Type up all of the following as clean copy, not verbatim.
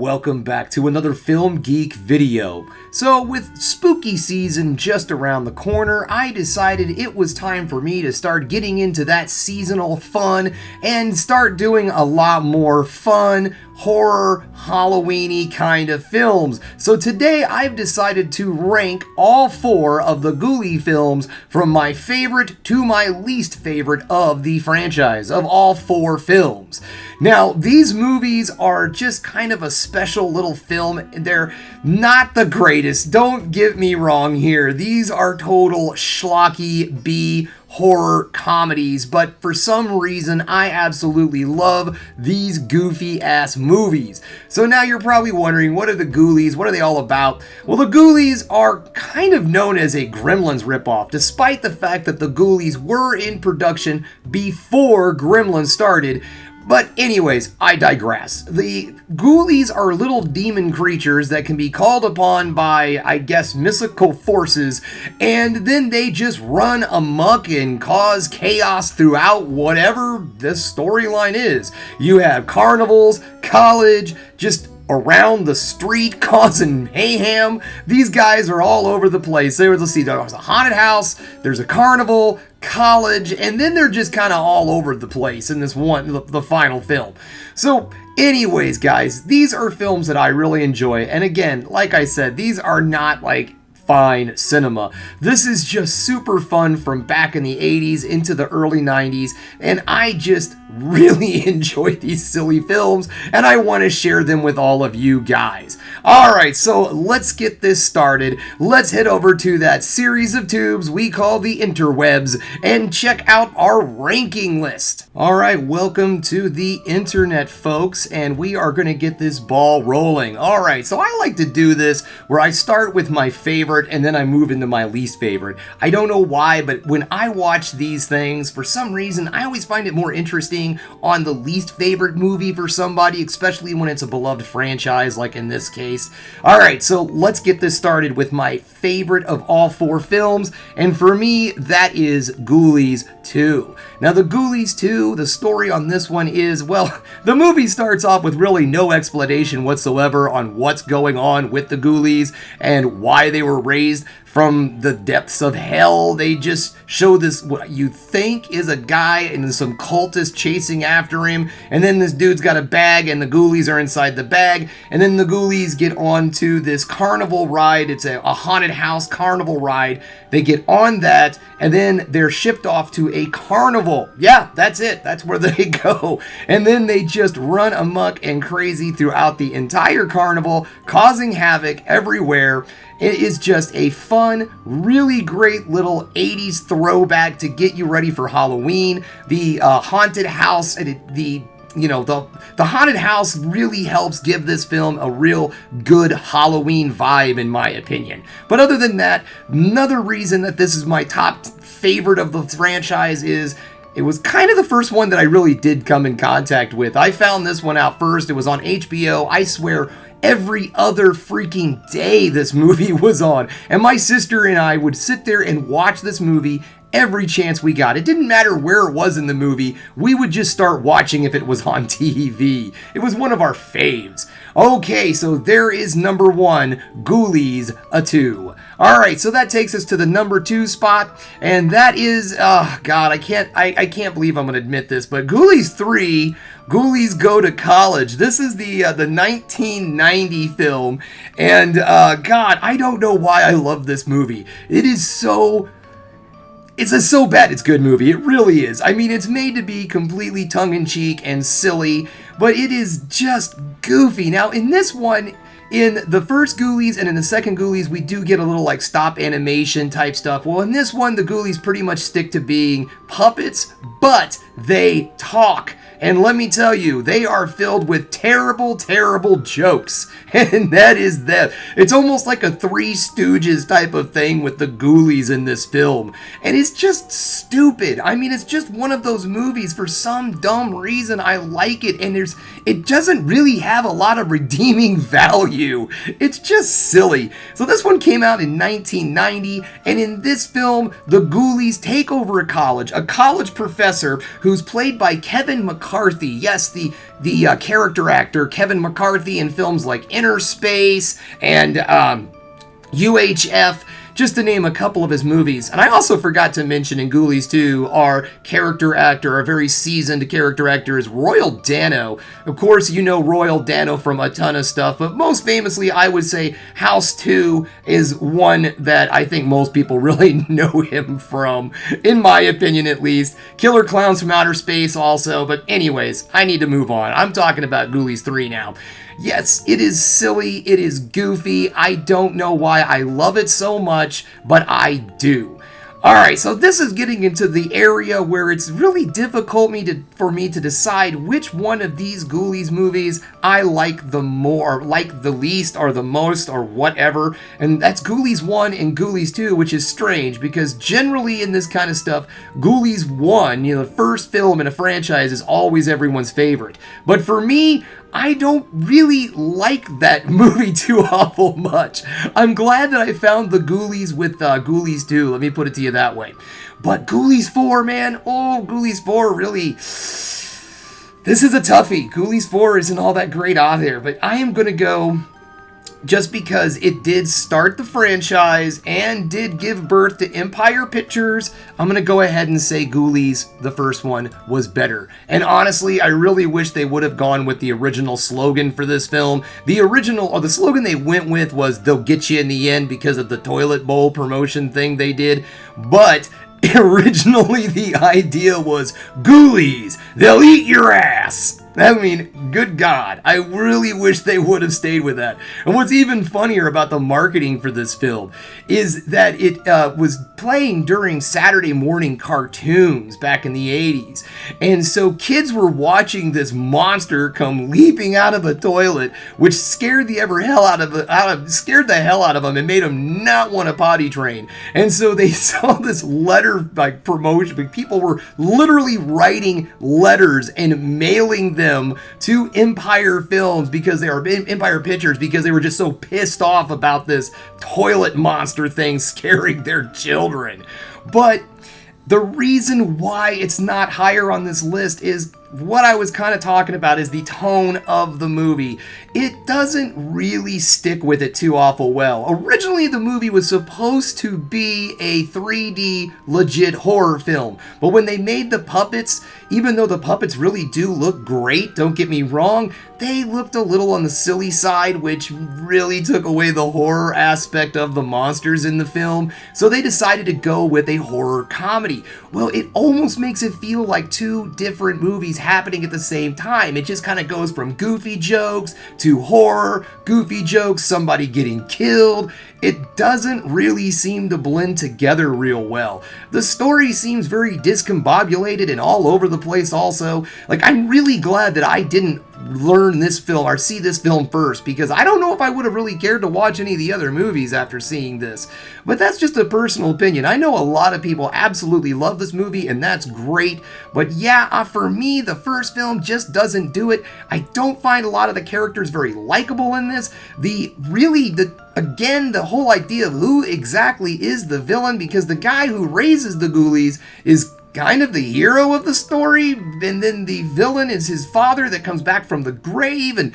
Welcome back to another Film Geek video. So with spooky season just around the corner, I decided it was time for me to start getting into that seasonal fun and start doing a lot more fun, horror, Halloween-y kind of films. So today I've decided to rank all 4 of the Ghoulies films from my favorite to my least favorite of the franchise, of all 4 films. Now, these movies are just kind of a special little film. They're not the greatest, don't get me wrong here. These are total schlocky B horror comedies, but for some reason I absolutely love these goofy ass movies. So now you're probably wondering, what are the Ghoulies? What are they all about? Well, the Ghoulies are kind of known as a Gremlins ripoff, despite the fact that the Ghoulies were in production before Gremlins started. But anyways, I digress. The Ghoulies are little demon creatures that can be called upon by, I guess, mystical forces, and then they just run amok and cause chaos throughout whatever this storyline is. You have carnivals, college, just around the street causing mayhem. These guys are all over the place. Let's see, there's a haunted house, there's a carnival, college, and then they're just kind of all over the place in this one, the final film. So anyways, guys, these are films that I really enjoy, and again, like I said, these are not like fine cinema. This is just super fun from back in the 80s into the early 90s, and I just really enjoy these silly films, and I want to share them with all of you guys. Alright, so let's get this started. Let's head over to that series of tubes we call the interwebs and check out our ranking list. Alright, welcome to the internet, folks, and we are going to get this ball rolling. Alright, so I like to do this where I start with my favorite and then I move into my least favorite. I don't know why, but when I watch these things, for some reason, I always find it more interesting on the least favorite movie for somebody, especially when it's a beloved franchise like in this case. Alright, so let's get this started with my favorite of all 4 films, and for me, that is Ghoulies 2. Now, the Ghoulies 2, the story on this one is, well, the movie starts off with really no explanation whatsoever on what's going on with the Ghoulies and why they were raised from the depths of hell. They just show this, what you think is a guy and some cultists chasing after him, and then this dude's got a bag and the Ghoulies are inside the bag, and then the Ghoulies get onto this carnival ride. It's a haunted house carnival ride. They get on that, and then they're shipped off to a carnival. Yeah, that's it. That's where they go. And then they just run amok and crazy throughout the entire carnival, causing havoc everywhere. It is just a fun, really great little 80s throwback to get you ready for Halloween. The haunted house, the haunted house really helps give this film a real good Halloween vibe, in my opinion. But other than that, another reason that this is my top favorite of the franchise is it was kind of the first one that I really did come in contact with. I found this one out first. It was on HBO. I swear, every other freaking day this movie was on. And my sister and I would sit there and watch this movie every chance we got. It didn't matter where it was in the movie. We would just start watching if it was on TV. It was one of our faves. Okay, so there is number 1, Ghoulies 2. Alright, so that takes us to the number 2 spot, and that is, God, I can't believe I'm going to admit this, but Ghoulies 3, Ghoulies Go to College. This is the 1990 film, and God, I don't know why I love this movie. It's a so bad it's good movie. It really is. I mean, it's made to be completely tongue-in-cheek and silly, but it is just goofy. Now, in this one, in the first Ghoulies and in the second Ghoulies, we do get a little like stop animation type stuff. Well, in this one, the Ghoulies pretty much stick to being puppets, but they talk. And let me tell you, they are filled with terrible, terrible jokes. And that is that. It's almost like a Three Stooges type of thing with the Ghoulies in this film. And it's just stupid. I mean, it's just one of those movies. For some dumb reason, I like it. And it doesn't really have a lot of redeeming value. It's just silly. So this one came out in 1990. And in this film, the Ghoulies take over a college professor who's played by Kevin McCarthy. McCarthy. Yes, the character actor Kevin McCarthy in films like Inner Space and UHF, just to name a couple of his movies. And I also forgot to mention in Ghoulies 2, our character actor, our very seasoned character actor, is Royal Dano. Of course, you know Royal Dano from a ton of stuff, but most famously, I would say House 2 is one that I think most people really know him from, in my opinion at least. Killer Clowns from Outer Space also, but anyways, I need to move on. I'm talking about Ghoulies 3 now. Yes, it is silly, it is goofy, I don't know why I love it so much, but I do. Alright, so this is getting into the area where it's really difficult for me to decide which one of these Ghoulies movies I like the more, like the least, or the most, or whatever. And that's Ghoulies 1 and Ghoulies 2, which is strange, because generally in this kind of stuff, Ghoulies 1, the first film in a franchise, is always everyone's favorite. But for me, I don't really like that movie too awful much. I'm glad that I found the Ghoulies with Ghoulies 2, let me put it to you that way. But Ghoulies 4, man, Ghoulies 4 really... This is a toughie. Ghoulies 4 isn't all that great out there, but I am going to go... just because it did start the franchise and did give birth to Empire Pictures, I'm going to go ahead and say Ghoulies, the first one, was better. And honestly, I really wish they would have gone with the original slogan for this film. The slogan they went with was, "They'll get you in the end," because of the toilet bowl promotion thing they did. But originally the idea was, "Ghoulies, they'll eat your ass." I mean, good God, I really wish they would have stayed with that. And what's even funnier about the marketing for this film is that it was playing during Saturday morning cartoons back in the 80s. And so kids were watching this monster come leaping out of a toilet, which scared the hell out of them and made them not want to potty train. And so they saw this letter like promotion, people were literally writing letters and mailing them to Empire Films because they were Empire Pictures because they were just so pissed off about this toilet monster thing scaring their children. But the reason why it's not higher on this list is what I was kind of talking about, is the tone of the movie. It doesn't really stick with it too awful well. Originally, the movie was supposed to be a 3D legit horror film, but when they made the puppets, even though the puppets really do look great, don't get me wrong, they looked a little on the silly side, which really took away the horror aspect of the monsters in the film, so they decided to go with a horror comedy. Well, it almost makes it feel like two different movies happening at the same time. It just kind of goes from goofy jokes to horror, goofy jokes, somebody getting killed. It doesn't really seem to blend together real well. The story seems very discombobulated and all over the place also. Like, I'm really glad that I didn't learn this film or see this film first, because I don't know if I would have really cared to watch any of the other movies after seeing this. But that's just a personal opinion. I know a lot of people absolutely love this movie, and that's great. But yeah, for me, the first film just doesn't do it. I don't find a lot of the characters very likable in this. Again, the whole idea of who exactly is the villain, because the guy who raises the Ghoulies is kind of the hero of the story, and then the villain is his father that comes back from the grave. And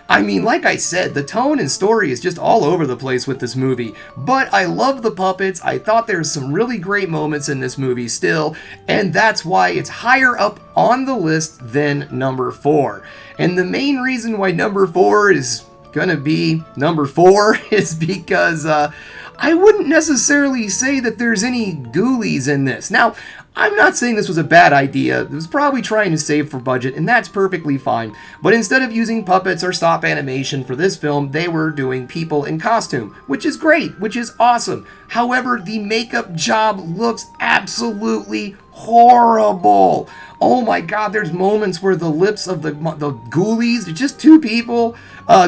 I mean, like I said, the tone and story is just all over the place with this movie. But I love the puppets. I thought there's some really great moments in this movie still, and that's why it's higher up on the list than number 4. And the main reason why number 4 is gonna be number 4 is because I wouldn't necessarily say that there's any Ghoulies in this. Now, I'm not saying this was a bad idea. It was probably trying to save for budget, and that's perfectly fine. But instead of using puppets or stop animation for this film, they were doing people in costume, which is great, which is awesome. However, the makeup job looks absolutely horrible. Oh my God, there's moments where the lips of the Ghoulies, just two people,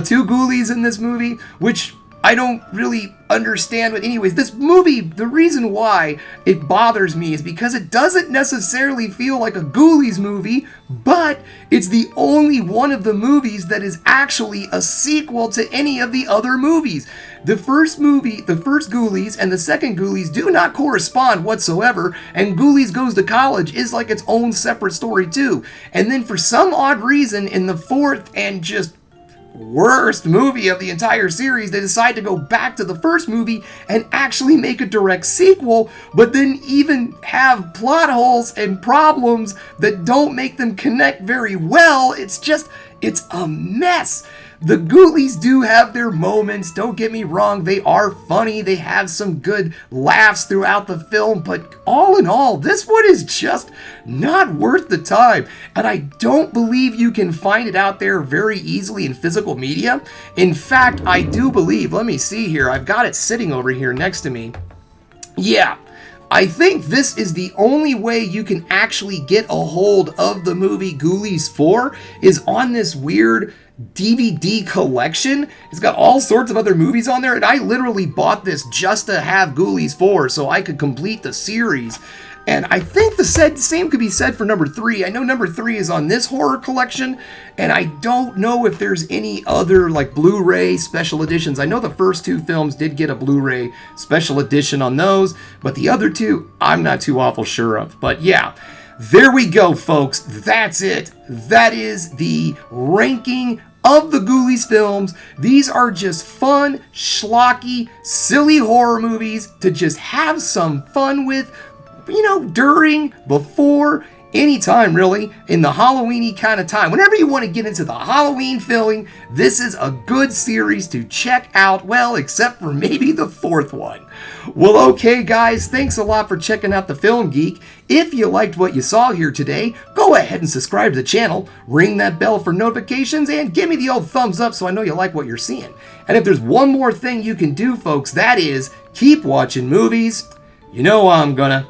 two Ghoulies in this movie, which I don't really understand. But anyways, this movie, the reason why it bothers me is because it doesn't necessarily feel like a Ghoulies movie, but it's the only one of the movies that is actually a sequel to any of the other movies. The first movie, the first Ghoulies and the second Ghoulies do not correspond whatsoever, and Ghoulies Goes to College is like its own separate story too. And then for some odd reason, in the fourth and just worst movie of the entire series, they decide to go back to the first movie and actually make a direct sequel, but then even have plot holes and problems that don't make them connect very well. It's a mess. The Ghoulies do have their moments, don't get me wrong, they are funny, they have some good laughs throughout the film, but all in all, this one is just not worth the time, and I don't believe you can find it out there very easily in physical media. In fact, I do believe, let me see here, I've got it sitting over here next to me. Yeah, I think this is the only way you can actually get a hold of the movie Ghoulies 4 is on this weird DVD collection. It's got all sorts of other movies on there, and I literally bought this just to have Ghoulies 4 so I could complete the series. And I think the same could be said for number 3. I know number 3 is on this horror collection, and I don't know if there's any other like Blu-ray special editions. I know the first 2 films did get a Blu-ray special edition on those, but the other 2 I'm not too awful sure of. But yeah, there we go, folks. That's it. That is the ranking of the Ghoulies films. These are just fun, schlocky, silly horror movies to just have some fun with, during, before, anytime really, in the Halloween-y kind of time. Whenever you want to get into the Halloween feeling, this is a good series to check out, well, except for maybe the 4th one. Well, okay, guys, thanks a lot for checking out The Film Geek. If you liked what you saw here today, go ahead and subscribe to the channel, ring that bell for notifications, and give me the old thumbs up so I know you like what you're seeing. And if there's one more thing you can do, folks, that is keep watching movies. You know I'm gonna.